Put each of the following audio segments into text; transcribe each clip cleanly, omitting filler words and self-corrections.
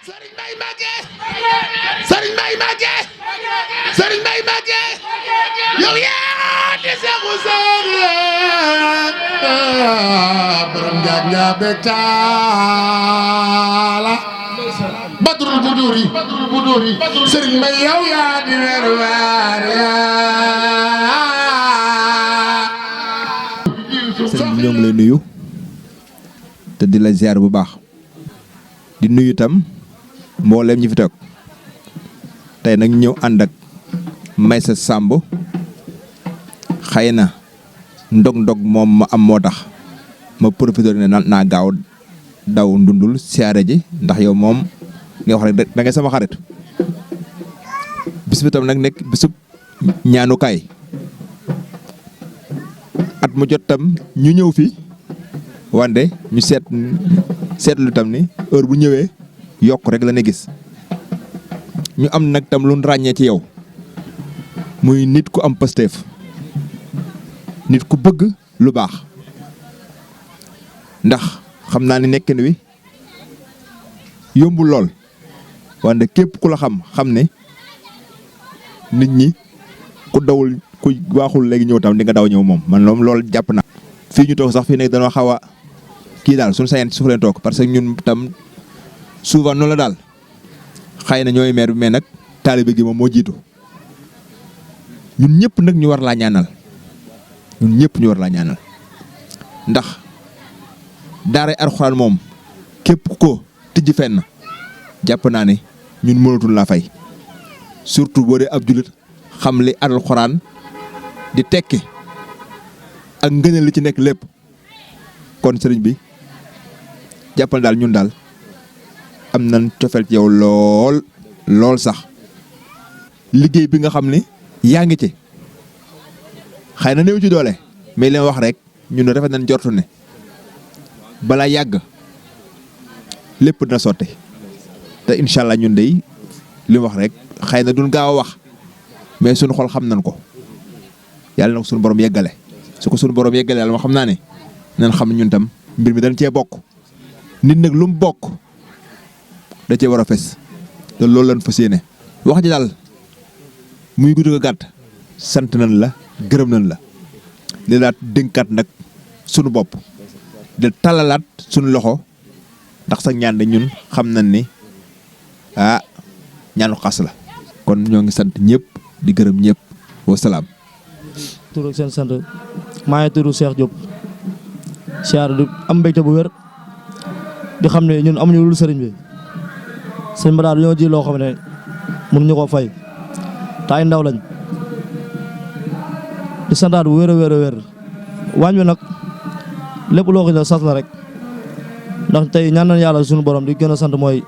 Serigne Mbaye Mbacké Serigne Mbaye Mbacké Serigne Mbaye Mbacké yow yaa di Seexu Seex borom njaab njaabe caala badrul buduri Serigne Mbaye yow yaa di weer waar Serigne bi ñoo ngi lay nuyu te di la ziar bu baax di nuyu tam mboolem ñi fi toog tey nag ñëw ànd ak Maysa Samb xëy na ndog moom ma am moo tax ma profité ne naa gaaw daw ndundul siyaare ji ndax yow moom nga wax rek da ngay sama xarit bis bi tam nag nekk bisub ñaanukaay at mu jot tam ñu ñëw fi wande ñu seetlu tam ni heure bu ñëwee yokk rek la ne gis ñu am nag tam lu ràññee ci yow muy nit ku am Pastef nit ku bëgg lu baax ndax xam naa ni nekkin wi yombul lool wante képp ku la xam ne nit ñi ku dawul ku waaxul léegi ñëw tam di nga daw ñëw moom man loolu jàpp naa. fii ñu toog sax fii nekk dañoo xaw a kii daal suñu sañoon suuf leen toog parce que ñun tam souvent noonu la daal xëy na ñooy maire bi mais nag taalibe gi moom moo jiitu ñun ñëpp nag ñu war laa ñaanal ndax daaray Alxuraan moom képp ko tijji fenn jàpp naa ne ñun mënatul laa fay surtout boo dee ab jullit xam li Alxuraan di tekki ak ngëneel li ci nekk lépp kon sëriñ bi jàppal daal ñun daal am nañ cofeel ci yow lool sax liggéey bi nga xam ne yaa ngi ci xëy na néew ci doole mais leen wax rek ñun rafet nañ jortu ne balaa yàgg lépp dina sotti te incha allah ñun dey li wax rek xëy na duñ gaaw a wax mais suñu xol xam nañ ko yàlla na ko suñu borom yeggale su ko suñu borom yeggale yàlla moo xam naa ne nañ xam ñun tam mbir mi dañ cee bokk nit nag lu mu bokk da cee war a fes te loolu lañ fas yéene wax ji daal muy gudd ko gàtt sant nañ la gërëm nañ la di laat dénkaat nag sunu bopp di talalaat sunu loxo ndax sax ñaan de ñun xam nañ ni ñaanu xas la kon ñoo ngi sant ñëpp di gërëm ñëpp wa salaam. tur ak seen sant maa ngi tudd Cheikh Diop siyaar du am mbégte bu wér di xam ne ñun amuñu lu sëriñ bi sëñ ba daal dañoo ji loo xam ne mënuñu koo fay te ay ndaw lañ di santaat bu wér a wér waañ bi nag lépp loo ko ne sas la rek ndax tey ñaan nañ yàlla suñu borom di gën a sant mooy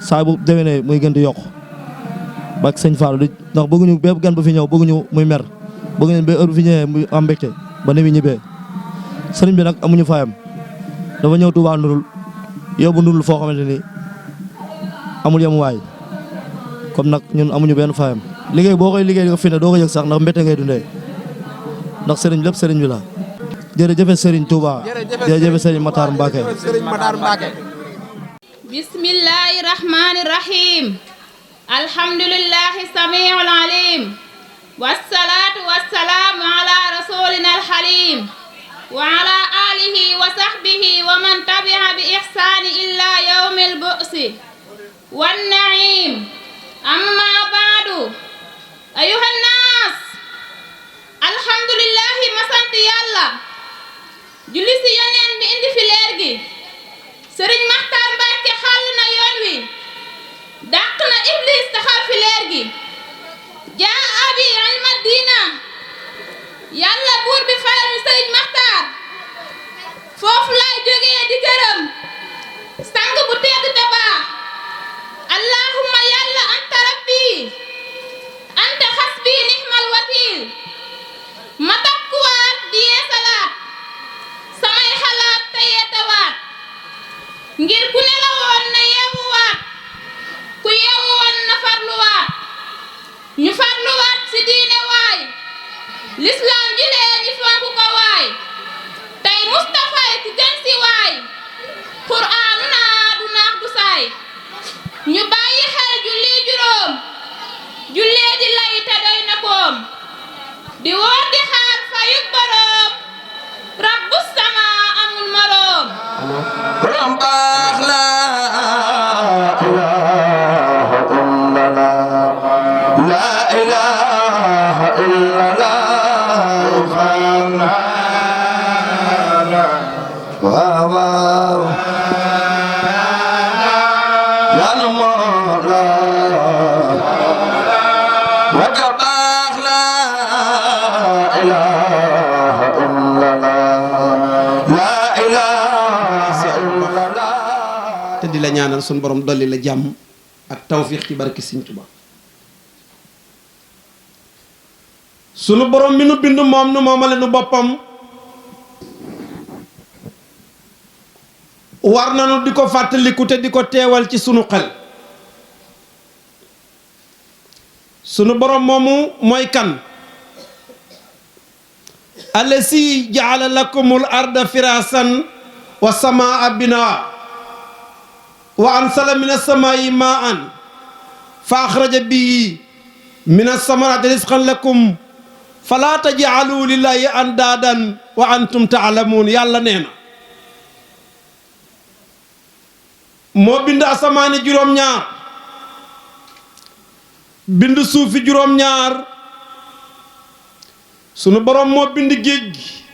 saa bu déwénee muy gën di yokk bak sëñ Fallou di ndax bëgguñu bépp gan bu fi ñëw bëgguñu muy mer bëgguñu ba heure bu fi ñëwee muy am mbégte ba ni muy ñibbee sëriñ bi nag amuñu fayam dafa ñëw Touba Ndurul yóbbu Ndurul foo xamante ni amul yemuwaay comme nag ñun amuñu benn fayam liggéey boo koy liggéey di ko fi ne doo ko yëg sax ndax mbette ngay dundee ndax sëriñ lépp sëriñ bi la jërëjëf sëriñ Touba jërëjëf sëriñ Matar Mbacke bismillahi rahmani rahim alhamdulillahi samiul alim wassalatu wassalamu ala rasulina alhalim wa ala alihi wa sahbihi wa man tabi'a bi ihsani illa yawmil bu'si wan na'im amma ba'du ayuhan nas alhamdulillahi ma sant yàlla julli si yoneen bi indi fi leer gi sëriñ Maxtaar Mbàkke xàll na yoon wi dàq na iblis taxaw fi leer gi jaa abi ilma diina yàlla buur bi fayal ñu sëriñ Maxtaar foofu laay jógee di gërëm sang bu tedd te baax allahumma yàlla anta rabbi anta xasbi nihmal wakiil ma takkuwaat di yeesalaat samay xalaat te yeetawaat ngir ku nelawoon na yeewuwaat ku yeewuwoon na farluwaat ñu farluwaat si diine waay lislaam ji lee ñi fonk ko waay tey Mustafa ki gën si waay qur'aanu naa du naax du saay المولى وكباخ لا إله إلا الله لا إله إلا الله te di la ñaanal sun borom dolli la jàmm ak tawfiix ci barke Sëriñ Tuubaa sunu borom mi nu bind moom nu moomale nu boppam war nanu di ko fàttaliku te di ko teewal ci sunu xel sunu borom moomu mooy kan allasi jaala lakumul arda firasan wa samaa binaa wa ansala min as-samaa'i maa'an fa axraja bihi min as-samaraati rizqan lakum falaa taj'aluu lillaahi andaadan wa antum ta'lamuun yàlla nee na moo bind asamaani juróom-ñaar bind suufi juróom-ñaar sunu borom moo bind géej gi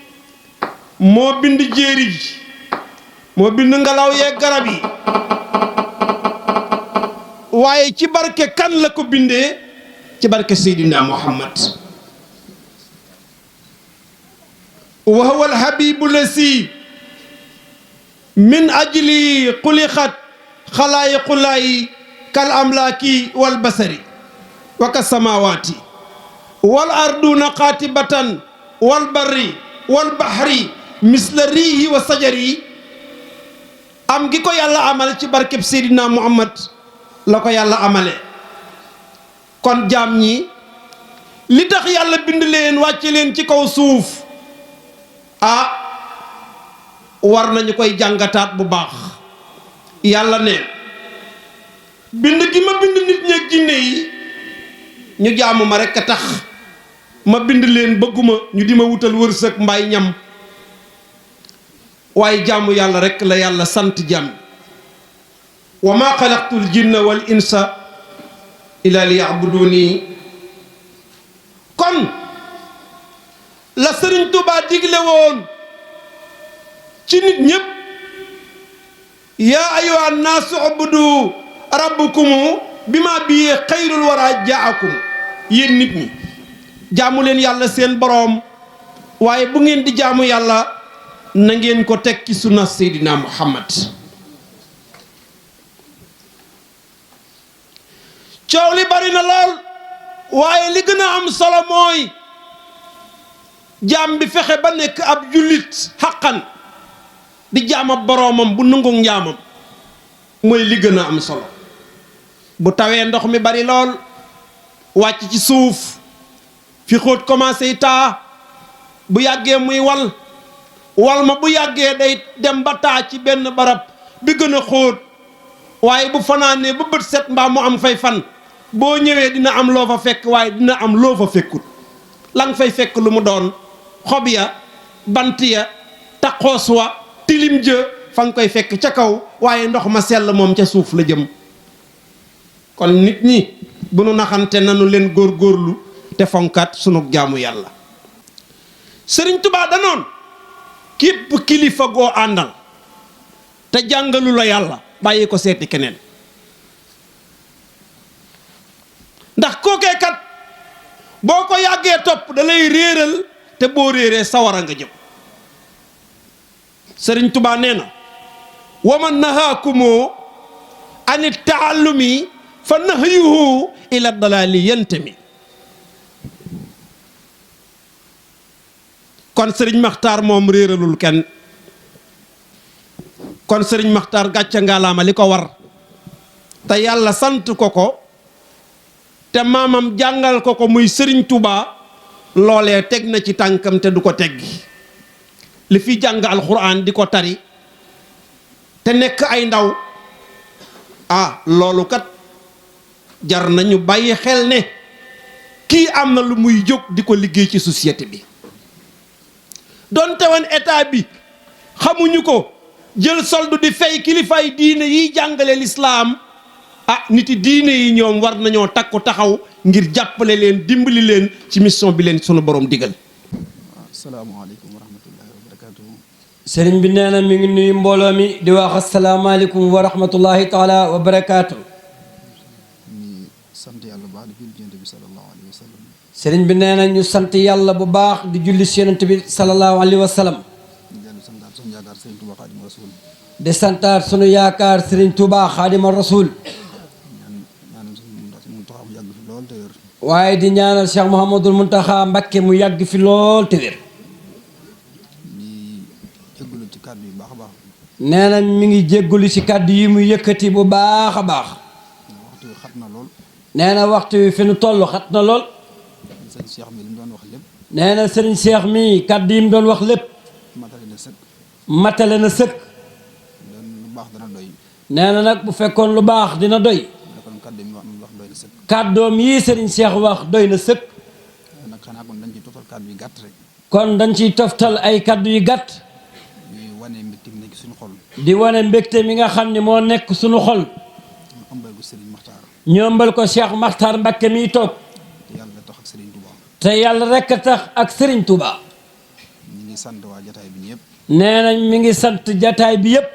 moo bind jéeri ji moo bind ngelaw yeeg garab yi waaye ci barke kan la ko bindee ci barke Seydina Muhammad wa huwa alhabibu lasi min ajli xuliqat xalaayiqullaahi kal amlaaki wal basari wa ka samaawaati wal arduna qaatibatan wal barri wal bahri misla riihi wa sajari am gi ko yàlla amal ci barkeb Seydina Muhammad la ko yàlla amale kon jaam ñi li tax yàlla bind leen wàcce leen ci kaw suuf war nañu koy jàngataat bu baax yàlla ne bind gi ma bind nit ñi ak jinne yi ñu jaamu ma rekk a tax ma bind leen bëgguma ñu di ma wutal wërsëg mbaay ñam waaye jaamu yàlla rekk la yàlla sant jaam wa ma xalaqtul jinna wal insa illa liya'buduni kon la Sëriñ Tuubaa digle woon ci nit ñépp yaa ayyuhan naasu ubudu rabbukum bima bi xayrul wara jaakum yéen nit ñi jaamu leen yàlla seen boroom waaye bu ngeen di jaamu yàlla na ngeen ko teg ci sunna Seydina Muhammad coow li bari na lool waaye li gën a am solo mooy jaam bi fexe ba nekk ab jullit xaqan di jaama boroomam bu nangu njaamam mooy li gën a am solo bu tawee ndox mi bari lool wàcc ci suuf fi xóot commencé taa bu yàggee muy wal ma bu yàggee day dem ba taa ci benn barab bi gën a xóot waaye bu fanaanee ba bët set mbaa mu am fay fan boo ñëwee dina am loo fa fekk waaye dina am loo fa fekkut la nga fay fekk lu mu doon xob ya bant ya taqoos wa tilim jë fa nga koy fekk ca kaw waaye ndox ma sell moom ca suuf la jëm kon nit ñi bu nu naxante nanu leen góorgóorlu te fonkat sunu jaamu yàlla Sëriñ Tuubaa danoon képp kilifa goo àndal te jàngalu la yàlla bàyyi ko seeti keneen ndax kookee kat boo ko yàggee topp da lay réeral te boo réeree sawara nga jëm Sëriñ Tuubaa nee na wa man nahaakumoo ani taallumi fa nahyuhu ila dalaali yantami kon Sëriñ Maxtaar moom réeralul kenn kon Sëriñ Maxtaar gàcca ngaalaama li ko war te yàlla sant ko ko te maamam jàngal ko ko muy Sëriñ Tuubaa loolee teg na ci tànkam te du ko teggi li fi jàng alxuraan di ko tari te nekk ay ndaw loolu kat jar nañu bàyyi xel ne kii am na lu muy jóg di ko liggéey ci société bi donte woon état bi xamuñu ko jël soldu di fay kilifaay diine yiy jàngale lislaam niti diine yi ñoom war nañoo takku taxaw ngir jàppale leen dimbali leen ci mission bi leen sunu borom digal. asalaamaaleykum wa rahmatullahi wa barakaatuhu. sëriñ bi nee na mi ngi nuyu mbooloo mi di wax asalaamaaleykum wa rahmatullahi taala wa barakaatu. sant yàlla bu baax di julli ci Yonent bi sallallahu alayhi wa sallam. sëriñ bi nee na ñu sant yàlla bu baax di julli ci Yonent bi sallallahu alayhi wa sallam. di dellu santaat suñu yaakaar Serigne Touba Xaadimu Rasuul. di santaat sunu yaakaar Serigne Touba Xaadimu Rasuul. ñaanal suñu Muntaxa mu yàgg fi lool te wér. waaye di ñaanal Cheikh Mouhamadul Muntaxa Mbakke mu yàgg fi lool te wér. di jéggalu ci kàddu yi baax a baax. nee na mi ngi jéggalu ci kàddu yi mu yëkkati bu baax a baax. waxtu wi xat na lool. nee na waxtu wi fi nu toll xat na lool. sëñ Cheikh mi li mu doon wax lépp. nee na sëriñ Cheikh mi kàddu yi mu doon wax lépp. matale na sëkk. matale na sëkk. lu baax dana doy. nee na nag bu fekkoon lu baax dina doy. kon kàddu yi mu wax doy na sëkk. kàddoom yii sëriñ Cheikh wax doy na sëkk. nag xanaa kon dañ ciy toftal kàddu yi gàtt rek. kon dañ ciy toftal ay kàddu yu gàtt. ñuy wane mbégte mi nekk suñu xol. di wane mbégte mi nga xam ne moo nekk suñu xol. ñu ëmbal ko Serigne Makhtar. ñu ëmbal ko Cheikh Makhtar Mbakke miy toog. te yàlla tax ak Serigne Touba. te yàlla rekk a tax ak Serigne Touba. ñu ngi sant waa jataay bi ñëpp. nee nañ mi ngi sant jataay bi yépp.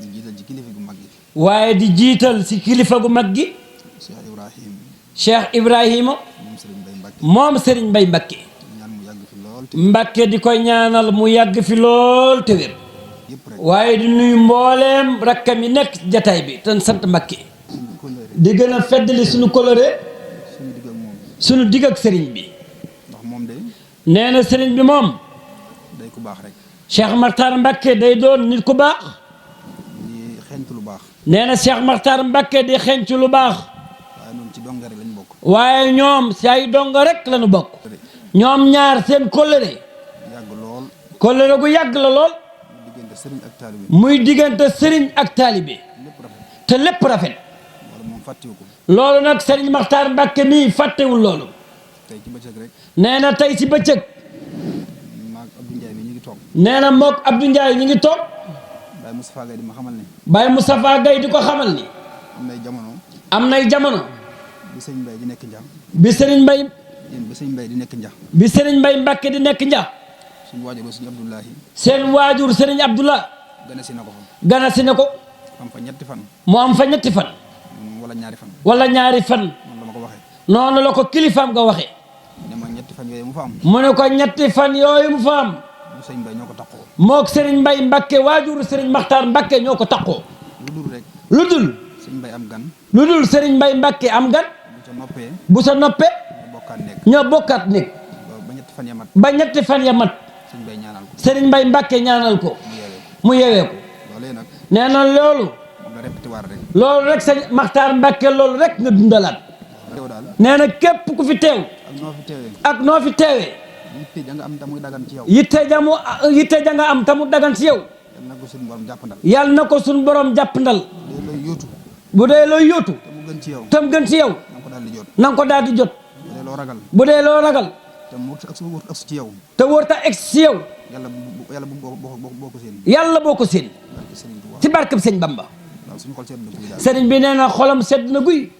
ñu jiital ci kilifa gu mag gi. waaye di jiital ci kilifa gu mag gi. Cheikh Ibrahim. Cheikh Ibrahima. moom Serigne Mbaye Mbakke. moom Serigne Mbaye Mbakke. ñaan mu yàgg fi lool te Mbakke di koy ñaanal mu yàgg fi lool te wér. yëpp rek. waaye di nuyu mbooleem rakkam yi nekk ci jataay bi te sant Mbakke. suñu kóllëre. di gën a feddali suñu coloré suñu digg ak moom. suñu digg ak Serigne bi. ndax moom de nee na Serigne bi moom. day ku baax rek. Cheikh Makhtar Mbakke day doon nit ku baax. di xeeñtu lu baax. nee na Cheikh Makhtar Mbakke di xenc lu baax. waaye noonu ci donga rek lañ bokk. waaye ñoom si ay dongo rek lañu bokk. ñoom ñaar seen kóllëre. yàgg lool. kóllëre gu yàgg la lool. diggante sëriñ ak taalibe. muy diggante sëriñ ak taalibe. lépp rafet. te lépp rafet. wala moom fàttewu ko. loolu nag Serigne Makhtar Mbakke mii fàttewul loolu. tey ci bëccëg rek. nee na tey si bëccëg. maag Abdou Ndiaye mi ñu ngi toog. nee na mook Abdou Ndiaye ñu ngi toog. Baye Moustapha Gaye di ma xamal ne. Baye Moustapha Gaye di ko xamal ni. am nay jamono. am nay jamono. bi sëñ Mbaye di nekk njax. bi Serigne Mbaye. bi sëñ Mbaye di nekk njax. bi Serigne Mbaye Mbakke di nekk njax. suñu waajur ba suñu Abdoulahi. seen waajur Serigne Abdoulah. gane si na ko fa. gana si na ko. am fa ñetti fan. mu am fa ñetti fan. wala ñaari fan. wala ñaari fan. noonu la ma ko waxee. noonu la ko kilifaam nga waxee. ne ma ñetti fan yooyu mu fa am. mu ne ko ñetti fan yooyu mu fa am. mu sëñ Mbaye ñoo ko taxoo. mook Serigne Mbaye Mbakke waajur Serigne Makhtar Mbakke ñoo ko taqoo. lu dul rek. lu dul. sëñ Mbaye am gan. lu dul Serigne Mbaye Mbakke am gan. bu ca noppee. bu sa noppee. ñu bokkaat nekk. ñoo bokkaat nekk. ba ñetti fan ya mat. ba ñetti fan ya mat. sëñ Mbaye ñaanal ko. Serigne Mbaye Mbakke ñaanal ko. mu yeewee ko. mu yewee ko. loolee nag. nee na loolu. moom la répété waar rek. loolu rek Serigne Makhtar Mbakke loolu rek nga dundalaat. yow daal. nee na képp ku fi teew. ak noo fi teewee. ak noo fi teewee. yitte ja nga am te muy dagan ci yow. yitte ja nga am tamu dagan ci yow. yal na ko suñu borom jàppandal. yàlla na ko suñu borom jàppandal. dee looy yóotu. bu dee looy yóotu. te mu gën ci yow. tam gën ci yow. na nga ko daal di jot. na nga ko daal di jot. bu dee loo ragal. bu dee loo ragal. te mu wut ak ci yow. te wóorta egg ci yow. yàlla bu boo ko seen. yàlla boo ko séen. barke Serigne Touba. ci barkeb sëñ Bamba. daal suñu xol sedd na kuy daal. sëriñ bi nee na xolam sedd na guy.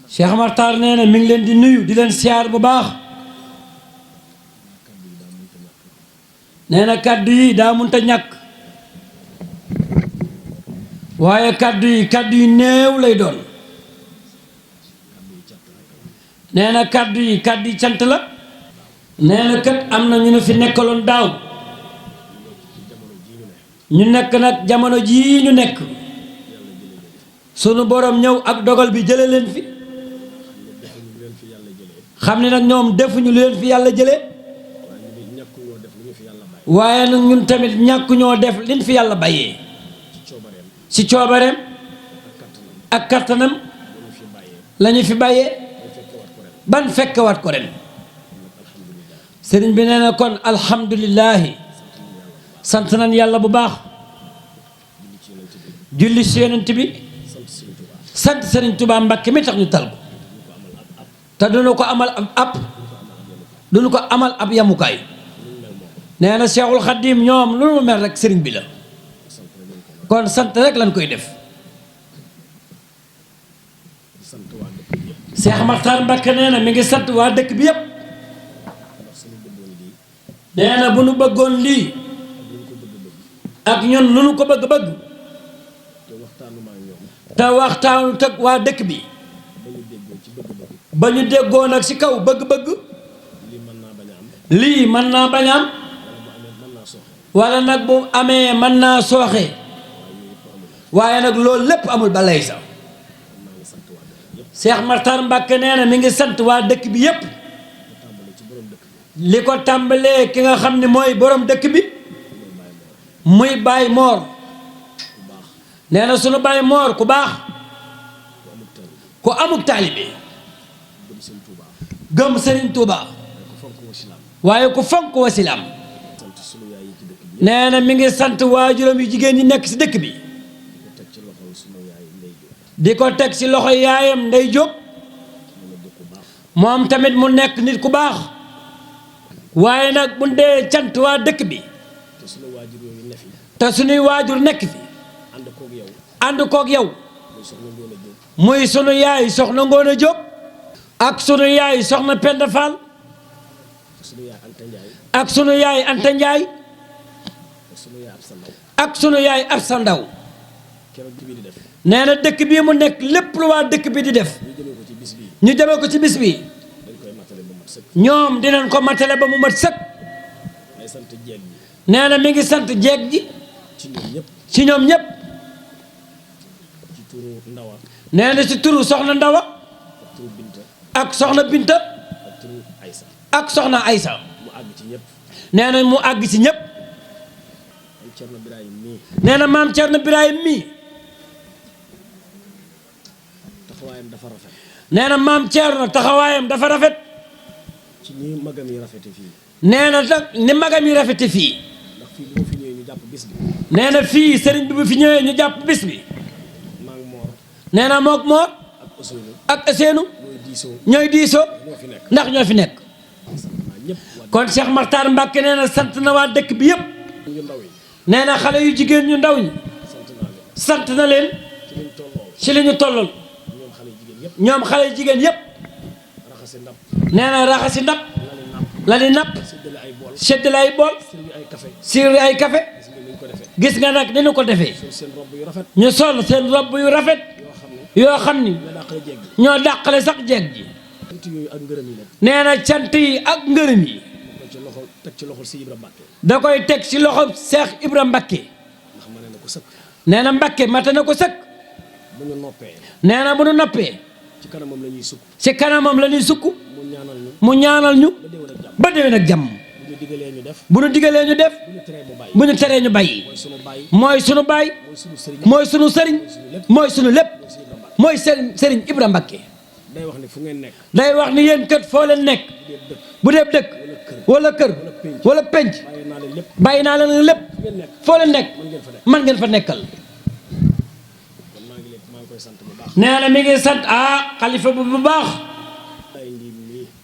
Cheikh Makhtar nee na mi ngi leen di nuyu di leen siyaar bu baax. nee na kàddu yi daa munta ñàkk. waaye kàddu yi néew lay doon. nee na kàddu yi cant la. nee na kat am na ñu ne fi nekkaloon daaw. ñu nekk nag jamono jii ñu nekk. sunu borom ñëw ak dogal bi jële leen fi. xam ne nag ñoom defuñu lu leen fi yàlla jëlee. waaye nag ñun tamit ñàkku ñoo def liñ fi yàlla bàyyee. ci coobareem. ak kattanam. lañu fi bàyyee. ban fekkewaat ko ren. sëriñ bi nee na kon alhamdulillahi. sant nañ yàlla bu baax. julli ci yonent bi. sant Serigne Touba Mbakke mi tax ñu tal ko. te duñu ko amal duñu ko amal ab yamukaay. nee na Cheikhul Khadim ñoom lu mu mel rek Serigne bi la. kon sant rek lañ koy def. Cheikh Makhtar Mbakke nee na mi ngi sant waa dëkk bi yépp. nee na bu nu bëggoon lii. ak ñun lu nu ko bëgg-bëgg. te waxtaanu teg waa dëkk bi. ba ñu déggoo nag ci kaw bëgg-bëgg lii mën naa bañ a am wala nag bu amee mën naa sooxe waaye nag loolu lépp amul ba lay sax Cheikh Makhtar Mbacké nee na mi ngi sant waa dëkk bi yépp li ko tàmbalee ki nga xam ne mooy borom dëkk bi muy Baye Mor nee na sunu Baye Mor ku baax ku amuk taalibe gëm Serigne Touba waaye ku fonk wasilaam nee na mi ngi sant waajuram yu jigéen ñi nekk ci dëkk bi di ko teg ci loxo yaayam Ndey Jóob moom tamit mu nekk nit ku baax waaye nag bu dee cant waa dëkk bi te sunuy waajur nekk fi ànd koog yow muy sunu yaay soxna Ngoone Jóob ak sunu yaay soxna Penda Fall ak sunu yaay Anta Njaay ak sunu yaay Absa Ndaw nee na dëkk bii mu nekk lépp lu waa dëkk bi di def ñu jëmee ko ci bis bi ñoom dinañ ko matale ba mu mat sëkk nee na mi ngi sant jeeg ji ci ñoom ñépp nee na ci turu soxna Ndawa ak soxna Binta ak soxna Aysa nee na mu àgg ci ñépp nee na maam Cerno Birahim mii nee na maam Cerno taxawaayam dafa rafet ci ni magam yi rafete fii nee na nag ni magam yi rafete fii ndax fii bu ma fi ñëwee ñu jàpp bis bi nee na fii sëriñ bi bu fi ñëwee ñu jàpp bis bi maa ngi Moor nee na mook Moor ak Ousseynou ñooy diisoo ndax ñoo fi nekk kon Cheikh Makhtar Mbacké nee na sant na waa dëkk bi yépp nee na xale yu jigéen ñu ndaw ñi sant na leen ci li ñu tollool ñoom xale yu jigéen yépp nee na raxasi ndab la di napp seddale ay bool sirri ay café gis nga nag ni ñu ko defee ñu sol seen robb yu rafet yoo xam ni ñoo dàqale sax jeeg ji nee na cant yi ak ngërëm yi da koy teg ci loxo Cheikh Ibra Mbacké nee na Mbacké mate na ko sëkk nee na bu ñu noppee ci kanamam la ñuy sukk mu ñaanal ñu ba déwén ak jàmm bu ñu digalee ñu def bu ñu teree ñu bàyyi mooy sunu baay mooy sunu sëriñ mooy sunu lépp mooy sëriñ Ibra Mbacké day wax ni fu ngeen nekk day wax ni yéen kat foo leen nekk bu dee dëkk wala kër wala penc bàyyi naa leen lépp foo leen nekk man ngeen fa nekkal nee na mi ngi sant xalifa bu baax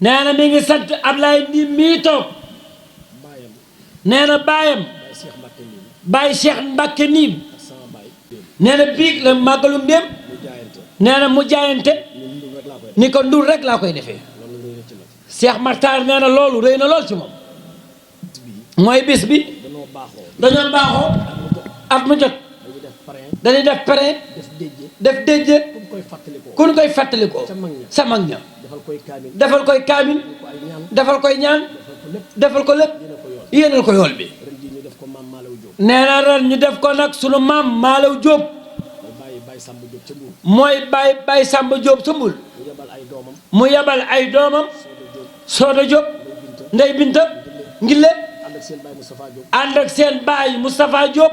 nee na mi ngi sant Ablaye Ndim mii toog nee na baayam Baye Cheikh Mbacké Ndim nee na biig la màggalu Ndéem nee na mu jaayante ni ko ndur rek laa koy defee Cheikh Makhtar nee na loolu rëy na lool ci moom mooy bis bi dañoo baaxoo at mu jot dañuy def parrain def déjje ku ñu koy fàttalikoo sa mag ña defal koy kaamil defal koy ñaan defal ko lépp yéenal ko yool bi nee na ren ñu def ko nag sunu maam Maalaw Jóob mooy Baye Samba Jóob sa mbul mu yebal ay doomam Sooda Jóob Ndey Binta Ngille ànd ak seen baay Moustapha Jóob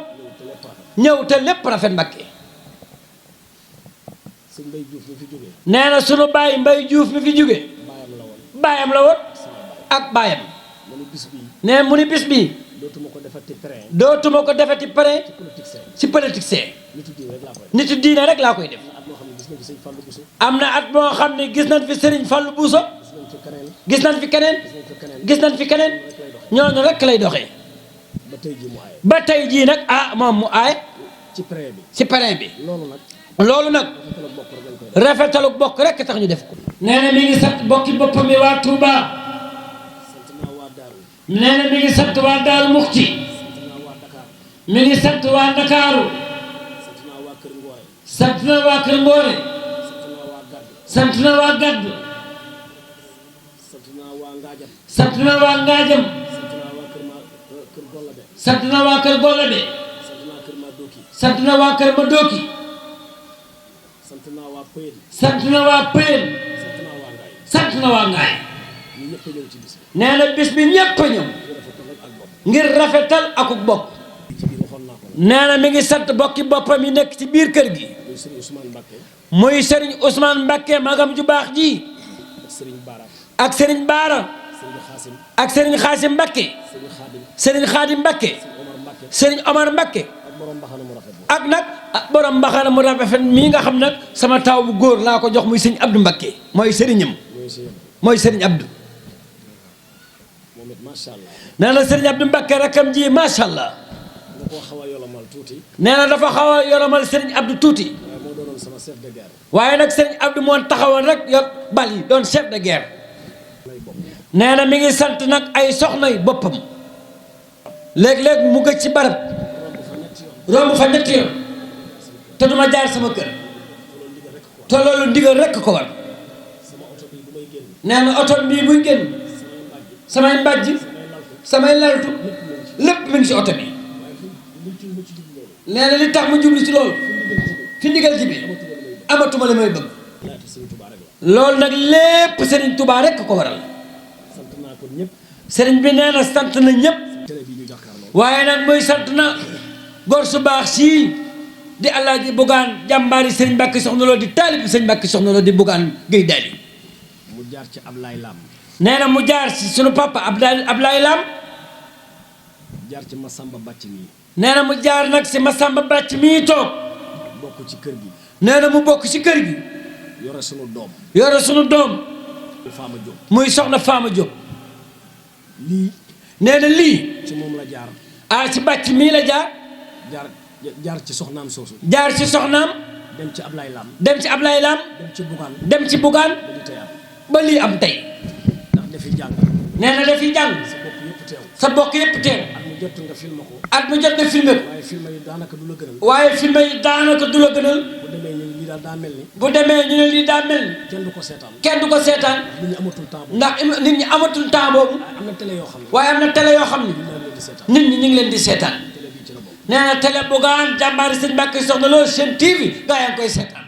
ñëw te lépp rafet Mbacké nee na sunu baay Mbay Juuf mi fi jóge baayam la woon ak baayam nee mu ni bis bi dootuma ko defati parrain ci politicien nitu diine rek laa koy def am na at moo xam ne gis nañ fi Serigne Fallou Bousso gis nañ fi keneen gis nañ fi keneen ñooñu rek lay doxee ba tey jii nag moom mu aaye ci parrain bi loolu nag rafetalu bokk rek tax ñu def ko nee na mi ngi sant bokki boppam yi waa Touba nee na mi ngi sant waa Daaru Muxti mi ngi sant waa Ndakaaru sant na waa Kër Ngoore sant na waa Gaddu. sant naa waa Ngaajam. sant na waa Ngaajam. sant naa waa kër Gollabe. sant na waa kër Gollabe. sant naa kër Madoki. sant na waa kër Madoki. sant naa waa Pëyeen. sant na waa Pëyeen. sant naa waa Ngaay. sant na waa Ngaay. ñu ñëpp a ñëw ci bis bi. nee na bis bi ñëpp a ñëw. ngir rafetal akuk bokk. ci biir waxoon naa ko. nee na mi ngi sant bokki boppam yi nekk ci biir kër gi. muy Serigne Ousmane Mbakke. muy Serigne Ousmane Mbakke magam ju baax ji. ak Serigne Bara. ak Serigne Baara. Serigne Xaasim. ak Serigne Xaasim Mbakke. Serigne Xaadim. Serigne Xaadim Mbakke. Omar Mbakke. Serigne Omar Mbakke. ak borom mbaxana mu rafet. ak nag borom mbaxana mu rafet mii nga xam nag sama taw bu góor laa ko jox muy sëñ Abdou Mbakke mooy sëriñam mooy sëriñ Abdou. moom it macha allah. nee na sëriñ Abdou Mbakke rakam ji macha allah. nga koo xaw a yolomal tuuti. nee na dafa xaw a yolomal sëriñ Abdou tuuti. waaye moo doonoon sama chef de guerre. waaye nag sëriñ Abdou moo taxawoon rek yor bal yi doon chef de guerre. nee na mi ngi sant nag ay soxnay boppam. léeg-léeg mu gëj ci barab. romb fa ñetti yoon. te duma jaar sama kër. te loolu ndigal rekk ko war. nee na oto bii buy génn. samay mbàjj. samay laltu. lépp mi ngi ci oto bi. nee na li tax mu jublu ci loolu. fi ndigal ji bi. amatuma li may bëgg. loolu nag lépp Serigne Touba rekk ko waral. Serigne bi nee na sant na ñëpp. waaye nag muy sant na góor su baax sii di Alaaji Bugaan jàmbaari Serigne Mbacke Soxna Lo di taalib Serigne Mbacke Soxna Lo di Bugaan Guèye Daali. mu jaar ci Ablaye Lam. nee na mu jaar ci sunu papa Ablaye Lam. jaar ci Massamba Bàcc mii. nee na mu jaar nag si Massamba Bàcc mii toog. bokk ci kër gi. nee na mu bokk ci kër gi. yore sunu doom. yore sunu doom. Fama Diop. muy soxna Fama Diop. lii. nee na lii. ci moom la jaar. ah ci Bàcc mii la jaar. jaar ci soxnaam soosu. jaar ci soxnaam. dem ci Ablaye Lam. dem ci Ablaye Lam. dem ci Bugaan. dem ci Bugaan. ba lii am tey. ndax dafi jàng. nee na dafi jàng. sa bokk yëpp teew. at mu jot nga filmé ko. at mu jot nga filmé ko. waaye filmé yi daanaka du la gënal. waaye filmé yi daanaka du la gënal. bu demee ñu ne lii daal daa mel ni. bu demee ñu ne lii daa mel ni. kenn du ko seetaan. kenn du ko seetaan. nit ñi amatul temps boobu. ndax nit ñi amatul temps boobu. am na télé yoo xam ne. waaye am na télé yoo xam ne. nit ñi ñu ngi leen di seetaan. nee na télé Bougane jàmbaari Serigne Mbacke Soxna Lo Sen TV gaa yaa ngi koy seetaan.